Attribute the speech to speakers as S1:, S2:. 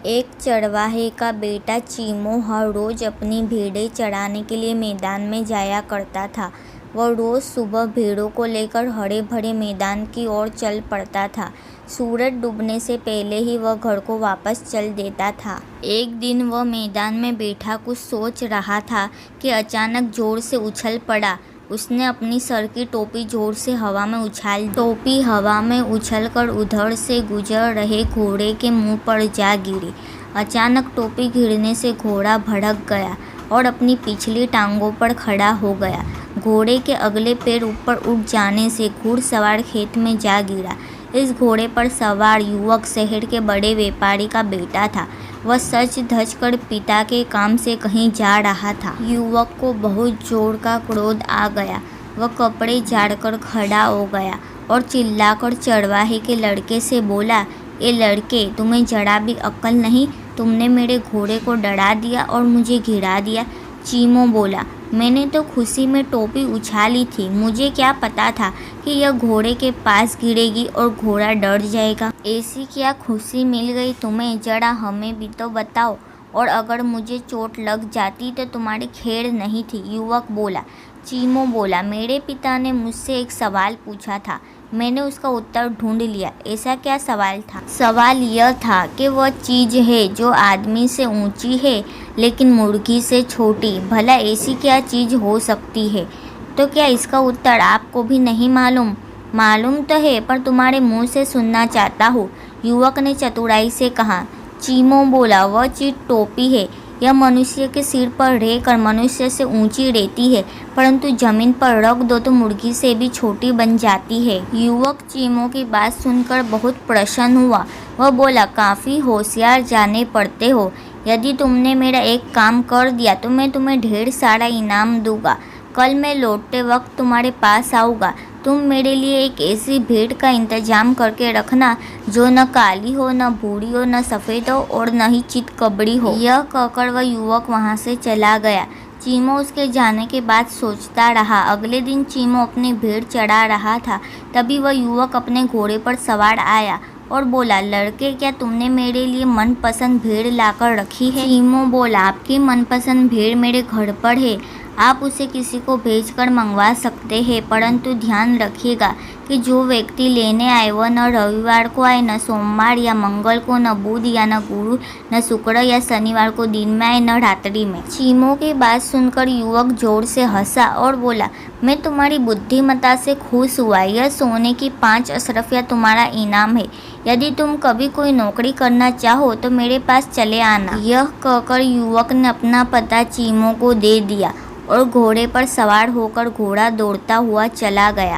S1: एक चरवाहे का बेटा चीमो हर रोज अपनी भेड़ें चराने के लिए मैदान में जाया करता था। वह रोज सुबह भेड़ों को लेकर हरे भरे मैदान की ओर चल पड़ता था। सूरज डूबने से पहले ही वह घर को वापस चल देता था। एक दिन वह मैदान में बैठा कुछ सोच रहा था कि अचानक जोर से उछल पड़ा। उसने अपनी सर की टोपी जोर से हवा में उछाल दी। टोपी हवा में उछलकर उधर से गुजर रहे घोड़े के मुंह पर जा गिरी। अचानक टोपी गिरने से घोड़ा भड़क गया और अपनी पिछली टांगों पर खड़ा हो गया। घोड़े के अगले पैर ऊपर उठ जाने से घुड़सवार खेत में जा गिरा। इस घोड़े पर सवार युवक शहर के बड़े व्यापारी का बेटा था। वह सच धज कर पिता के काम से कहीं जा रहा था। युवक को बहुत जोर का क्रोध आ गया। वह कपड़े झाड़कर खड़ा हो गया और चिल्लाकर चरवाहे के लड़के से बोला, ए लड़के, तुम्हें जरा भी अक्ल नहीं? तुमने मेरे घोड़े को डरा दिया और मुझे गिरा दिया। चीमो बोला, मैंने तो खुशी में टोपी उछाली थी। मुझे क्या पता था कि यह घोड़े के पास गिरेगी और घोड़ा डर जाएगा। ऐसी क्या खुशी मिल गई तुम्हें? जरा हमें भी तो बताओ। और अगर मुझे चोट लग जाती तो तुम्हारी खैर नहीं थी। युवक बोला। चीमो बोला, मेरे पिता ने मुझसे एक सवाल पूछा था। मैंने उसका उत्तर ढूंढ लिया। ऐसा क्या सवाल था? सवाल यह था कि वह चीज़ है जो आदमी से ऊंची है लेकिन मुर्गी से छोटी, भला ऐसी क्या चीज़ हो सकती है? तो क्या इसका उत्तर आपको भी नहीं मालूम? मालूम तो है, पर तुम्हारे मुंह से सुनना चाहता हूँ, युवक ने चतुराई से कहा। चीमो बोला, वह चीज़ टोपी है। यह मनुष्य के सिर पर रहकर मनुष्य से ऊंची रहती है, परंतु जमीन पर रख दो तो मुर्गी से भी छोटी बन जाती है। युवक चीमो की बात सुनकर बहुत प्रसन्न हुआ। वह बोला, काफ़ी होशियार जाने पड़ते हो। यदि तुमने मेरा एक काम कर दिया तो मैं तुम्हें ढेर सारा इनाम दूंगा। कल मैं लौटते वक्त तुम्हारे पास आऊँगा। तुम मेरे लिए एक ऐसी भेड़ का इंतजाम करके रखना जो न काली हो, न बूढ़ी हो, न सफ़ेद हो और न ही चितकबरी हो। यह कहकर वह युवक वहाँ से चला गया। चीमो उसके जाने के बाद सोचता रहा। अगले दिन चीमो अपनी भेड़ चरा रहा था। तभी वह युवक अपने घोड़े पर सवार आया और बोला, लड़के, क्या तुमने मेरे लिए मनपसंद भेड़ लाकर रखी है? चीमो बोला, आपकी मनपसंद भेड़ मेरे घर पर है। आप उसे किसी को भेजकर मंगवा सकते हैं, परंतु ध्यान रखिएगा कि जो व्यक्ति लेने आए वह न रविवार को आए, न सोमवार या मंगल को, न बुध या न गुरु, न शुक्र या शनिवार को दिन में आए, न रात्रि में। चीमो की बात सुनकर युवक जोर से हंसा और बोला, मैं तुम्हारी बुद्धिमत्ता से खुश हुआ। यह सोने की 5 अशरफियाँ तुम्हारा इनाम है। यदि तुम कभी कोई नौकरी करना चाहो तो मेरे पास चले आना। यह कहकर युवक ने अपना पता चीमो को दे दिया और घोड़े पर सवार होकर घोड़ा दौड़ता हुआ चला गया।